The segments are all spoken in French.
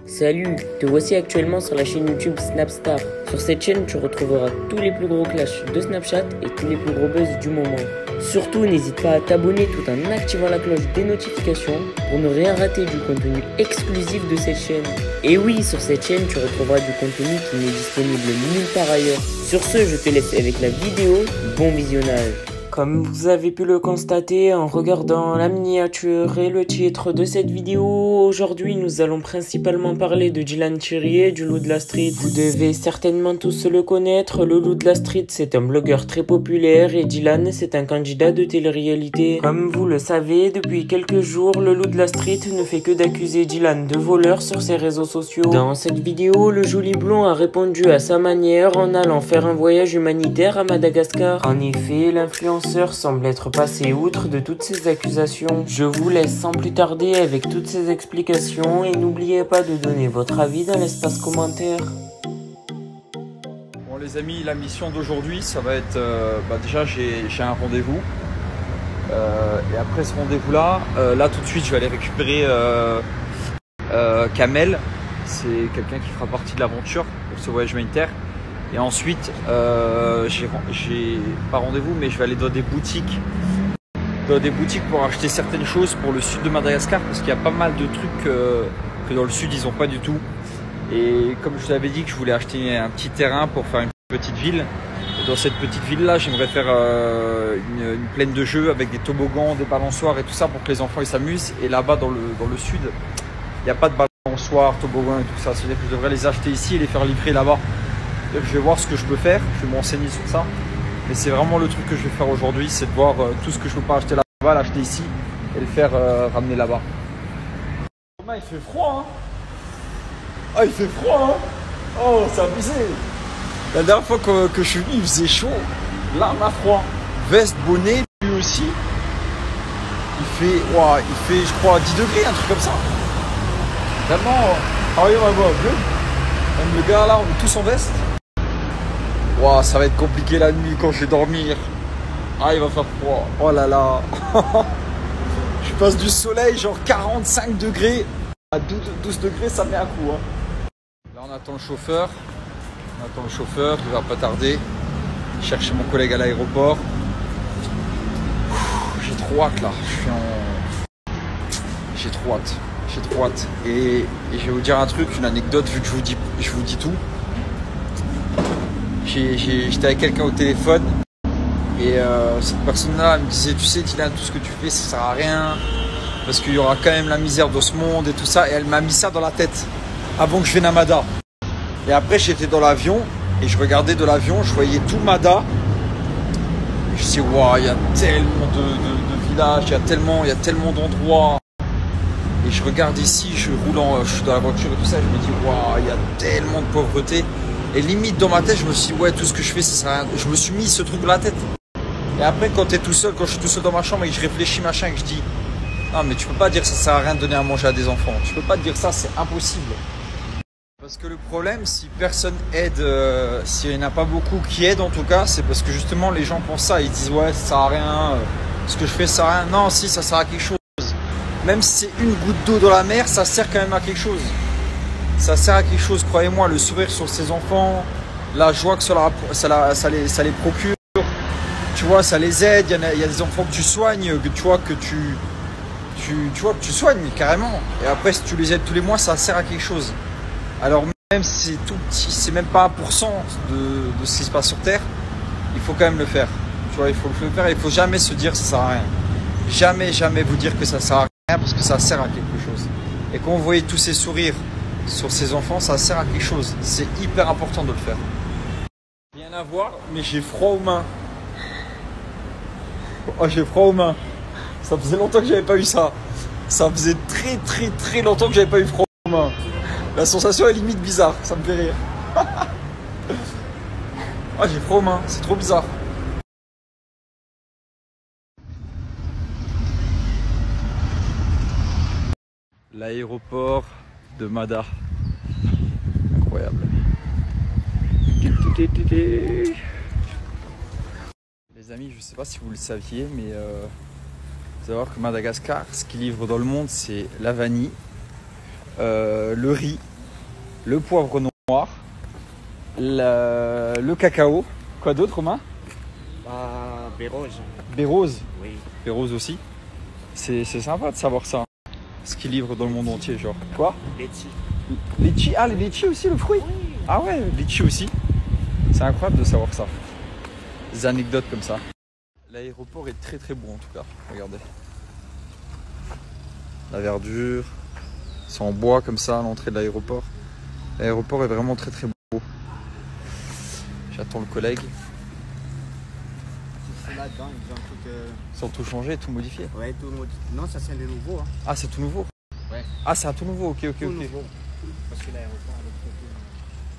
Salut, te voici actuellement sur la chaîne YouTube Snapstar. Sur cette chaîne, tu retrouveras tous les plus gros clashs de Snapchat et tous les plus gros buzz du moment. Surtout, n'hésite pas à t'abonner tout en activant la cloche des notifications pour ne rien rater du contenu exclusif de cette chaîne. Et oui, sur cette chaîne, tu retrouveras du contenu qui n'est disponible nulle part ailleurs. Sur ce, je te laisse avec la vidéo. Bon visionnage. Comme vous avez pu le constater en regardant la miniature et le titre de cette vidéo, aujourd'hui nous allons principalement parler de Dylan Thierry, du loup de la street. Vous devez certainement tous le connaître, le loup de la street c'est un blogueur très populaire et Dylan c'est un candidat de télé-réalité. Comme vous le savez, depuis quelques jours, le loup de la street ne fait que d'accuser Dylan de voleur sur ses réseaux sociaux. Dans cette vidéo, le joli blond a répondu à sa manière en allant faire un voyage humanitaire à Madagascar. En effet, l'influenceur semble être passé outre de toutes ces accusations. Je vous laisse sans plus tarder avec toutes ces explications et n'oubliez pas de donner votre avis dans l'espace commentaire. Bon les amis, la mission d'aujourd'hui ça va être, déjà j'ai un rendez-vous et après ce rendez-vous là, tout de suite je vais aller récupérer Kamel, c'est quelqu'un qui fera partie de l'aventure pour ce voyage humanitaire. Et ensuite, j'ai pas rendez-vous, mais je vais aller dans des boutiques pour acheter certaines choses pour le sud de Madagascar, parce qu'il y a pas mal de trucs que dans le sud ils ont pas du tout. Et comme je vous avais dit que je voulais acheter un petit terrain pour faire une petite ville, et dans cette petite ville là, j'aimerais faire une plaine de jeux avec des toboggans, des balançoires et tout ça pour que les enfants ils s'amusent. Et là-bas dans le sud, il n'y a pas de balançoires, toboggans et tout ça. C'est-à-dire que je devrais les acheter ici et les faire livrer là-bas. Je vais voir ce que je peux faire, je vais m'enseigner sur ça. Mais c'est vraiment le truc que je vais faire aujourd'hui, c'est de voir tout ce que je peux pas acheter là-bas, l'acheter ici et le faire ramener là-bas. Il fait froid, hein. Ah, il fait froid, hein. Oh, c'est abusé. La dernière fois que je suis venu, il faisait chaud. Là, on a froid. Veste, bonnet, lui aussi. Il fait, je crois, 10 degrés, un truc comme ça. Vraiment, ah oui, on va voir, bleu. Même le gars là, on est tous en veste. Wow, ça va être compliqué la nuit quand je vais dormir. Ah, il va faire froid. Oh là là. Je passe du soleil, genre 45 degrés à 12 degrés, ça met un coup. Hein. Là, on attend le chauffeur. Il va pas tarder. Chercher mon collègue à l'aéroport. J'ai trop hâte là. J'ai trop hâte. Et je vais vous dire un truc, une anecdote, vu que je vous dis tout. J'étais avec quelqu'un au téléphone et cette personne-là me disait, tu sais Dylan, tout ce que tu fais ça sert à rien parce qu'il y aura quand même la misère dans ce monde et tout ça, et elle m'a mis ça dans la tête avant que je vienne à Mada. Et après j'étais dans l'avion et je regardais de l'avion, je voyais tout Mada et je dis waouh, il y a tellement de villages, il y a tellement d'endroits. Et je regarde ici, je suis dans la voiture et tout ça, je me dis waouh, il y a tellement de pauvreté. Et limite dans ma tête, je me suis dit ouais, tout ce que je fais ça sert à rien. Je me suis mis ce truc dans la tête. Et après quand je suis tout seul dans ma chambre et que je réfléchis machin et que je dis non mais tu peux pas dire ça sert à rien de donner à manger à des enfants. Tu peux pas dire ça, c'est impossible. Parce que le problème, si personne aide, s'il n'y en a pas beaucoup qui aident en tout cas, c'est parce que justement les gens pensent ça, ils disent ouais ça sert à rien, ce que je fais ça sert à rien. Non, si, ça sert à quelque chose. Même si c'est une goutte d'eau dans la mer, ça sert quand même à quelque chose. Ça sert à quelque chose, croyez-moi, le sourire sur ces enfants, la joie que ça les procure. Tu vois, ça les aide, il y a des enfants que tu soignes, que tu soignes carrément. Et après, si tu les aides tous les mois, ça sert à quelque chose. Alors même si c'est tout petit, c'est même pas 1% de ce qui se passe sur Terre, il faut quand même le faire. Tu vois, il faut le faire et il faut jamais se dire que ça sert à rien. Jamais vous dire que ça sert à rien parce que ça sert à quelque chose. Et quand vous voyez tous ces sourires sur ces enfants, ça sert à quelque chose. C'est hyper important de le faire. Rien à voir, mais j'ai froid aux mains. Oh, j'ai froid aux mains. Ça faisait longtemps que j'avais pas eu ça. Ça faisait très longtemps que j'avais pas eu froid aux mains. La sensation est limite bizarre, ça me fait rire. Ah, j'ai froid aux mains, c'est trop bizarre. L'aéroport de Mada. Incroyable. Les amis, je sais pas si vous le saviez, mais faut savoir que Madagascar, ce qu'il livre dans le monde, c'est la vanille, le riz, le poivre noir, le cacao. Quoi d'autre, Romain? Bérose. Bérose. Oui. Bérose aussi. C'est sympa de savoir ça. Ce qu'ils livrent dans le monde entier, genre. Quoi? Litchi. Litchi. Ah, les litchis aussi, le fruit? Oui. Ah ouais, litchi aussi. C'est incroyable de savoir ça. Des anecdotes comme ça. L'aéroport est très très beau en tout cas. Regardez. La verdure. C'est en bois comme ça à l'entrée de l'aéroport. L'aéroport est vraiment très très beau. J'attends le collègue. Là-dedans, ils ont tout. Ils ont tout changé, tout modifié. Ouais, tout modifié. Non, ça c'est le nouveau. Hein. Ah, c'est tout nouveau? Ouais. Ah, c'est un tout nouveau, ok, Tout nouveau. Parce que l'aéroport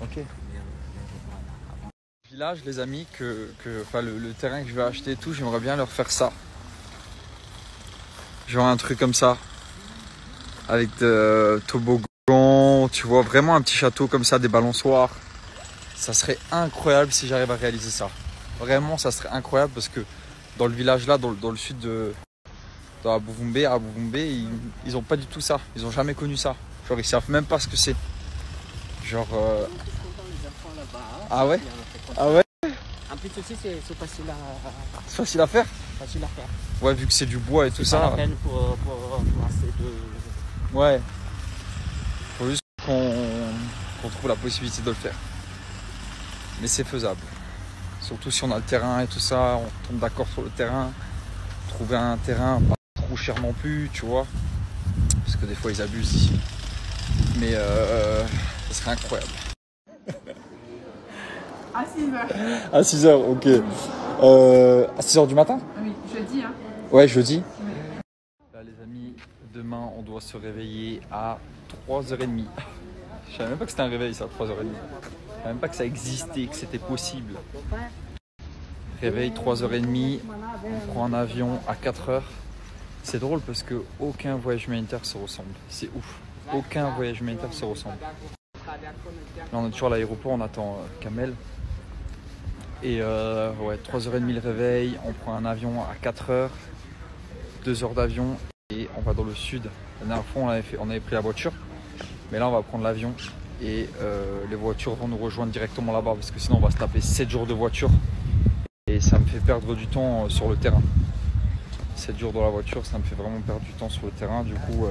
est Ok. Village, les amis, enfin, le terrain que je vais acheter et tout, j'aimerais bien leur faire ça. Genre un truc comme ça. Avec de toboggan, tu vois, vraiment un petit château comme ça, des balançoires. Ça serait incroyable si j'arrive à réaliser ça. Vraiment, ça serait incroyable parce que dans le village là, dans le sud de Abouvumbe, ils ont pas du tout ça. Ils ont jamais connu ça. Genre, ils savent même pas ce que c'est. Genre. Ah ouais? Ah ouais? En plus aussi, c'est facile à. C'est facile à faire? Facile à faire. Ouais, vu que c'est du bois et tout C'est pas ça. la peine pour assez de. Ouais. Faut juste qu'on trouve la possibilité de le faire. Mais c'est faisable. Surtout si on a le terrain et tout ça, on tombe d'accord sur le terrain. Trouver un terrain pas trop cher non plus, tu vois. Parce que des fois ils abusent ici. Mais ça serait incroyable. À 6h. À 6h, ok. À 6h du matin? Oui, jeudi, hein. Ouais, jeudi. Là les amis, demain on doit se réveiller à 3h30. Je savais même pas que c'était un réveil ça, 3h30. Je savais même pas que ça existait, que c'était possible. Réveil 3h30, on prend un avion à 4h. C'est drôle parce que aucun voyage humanitaire se ressemble. C'est ouf. Aucun voyage humanitaire se ressemble. Là on est toujours à l'aéroport, on attend Kamel. Et ouais, 3h30 le réveil, on prend un avion à 4h, 2 heures d'avion et on va dans le sud. La dernière fois on avait pris la voiture, mais là on va prendre l'avion et les voitures vont nous rejoindre directement là-bas parce que sinon on va se taper 7 jours de voiture et ça me fait perdre du temps sur le terrain. 7 jours dans la voiture, ça me fait vraiment perdre du temps sur le terrain, du coup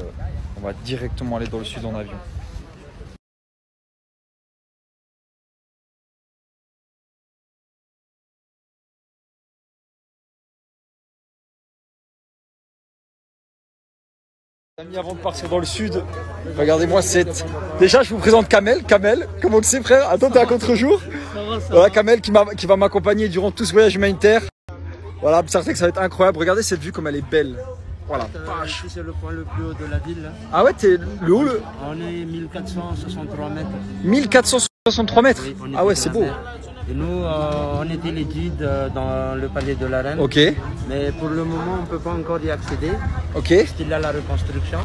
on va directement aller dans le sud en avion. Amis, avant de partir dans le sud, regardez-moi cette. Déjà, je vous présente Kamel. Kamel, comment tu sais, frère? Attends, t'es à contre-jour. Voilà, Kamel qui va m'accompagner durant tout ce voyage humanitaire. Voilà, certain que ça va être incroyable. Regardez cette vue comme elle est belle. Voilà. Ici, c'est le point le plus haut de la ville. Là. Ah ouais, t'es le haut le. On est 1463 mètres. 1463 mètres. Oui, ah ouais, c'est beau. Et nous, on était les guides dans le palais de la reine. Ok. Mais pour le moment, on ne peut pas encore y accéder. Ok. Parce qu'il y a la reconstruction.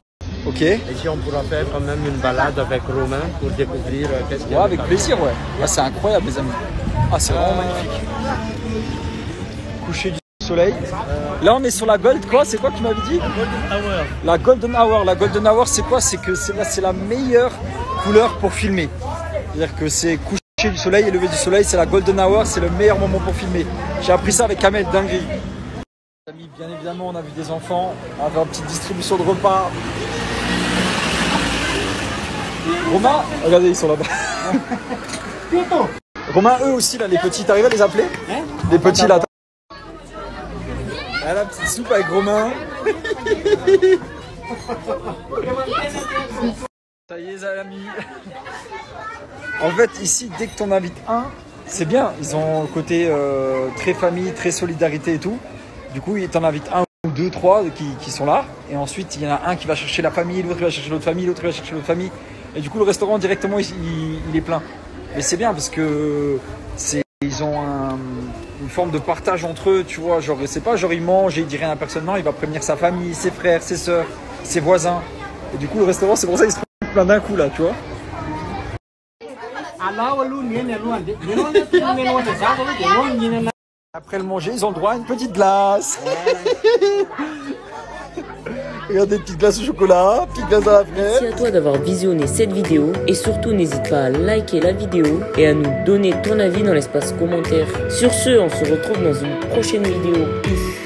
Ok. Et si on pourra faire quand même une balade avec Romain pour découvrir qu'est-ce qu'il y a. Ouais, avec plaisir, ouais. Ah, c'est incroyable, les amis. Ah, c'est vraiment magnifique. Coucher du soleil. Là, on est sur la Gold, quoi? C'est quoi que tu m'avais dit? La Golden Hour. La Golden Hour, c'est quoi? C'est que c'est la meilleure couleur pour filmer. C'est-à-dire que c'est coucher du soleil et lever du soleil, c'est la Golden Hour, c'est le meilleur moment pour filmer. J'ai appris ça avec Kamel, dinguerie. Les amis, bien évidemment, on a vu des enfants, on a fait une petite distribution de repas. Romain, regardez, ils sont là-bas. Romain, eux aussi, là, les petits, t'arrives à les appeler? Les petits, là. Ah, la petite soupe avec Romain. Ça y est, les amis. En fait, ici, dès que t'en invites un, c'est bien. Ils ont le côté très famille, très solidarité et tout. Du coup, t'en invites un ou deux, trois qui sont là. Et ensuite, il y en a un qui va chercher la famille, l'autre va chercher l'autre famille, l'autre va chercher l'autre famille. Et du coup, le restaurant, directement, il est plein. Mais c'est bien parce que ils ont une forme de partage entre eux, tu vois. Genre, c'est pas genre il mange et il dit rien à personne. Non, il va prévenir sa famille, ses frères, ses soeurs, ses voisins. Et du coup, le restaurant, c'est pour ça qu'il se trouve plein d'un coup là, tu vois. Après le manger, ils ont le droit à une petite glace. Regardez, petite glace au chocolat, petite glace à la fraise. Merci à toi d'avoir visionné cette vidéo et surtout n'hésite pas à liker la vidéo et à nous donner ton avis dans l'espace commentaire. Sur ce, on se retrouve dans une prochaine vidéo. Peace.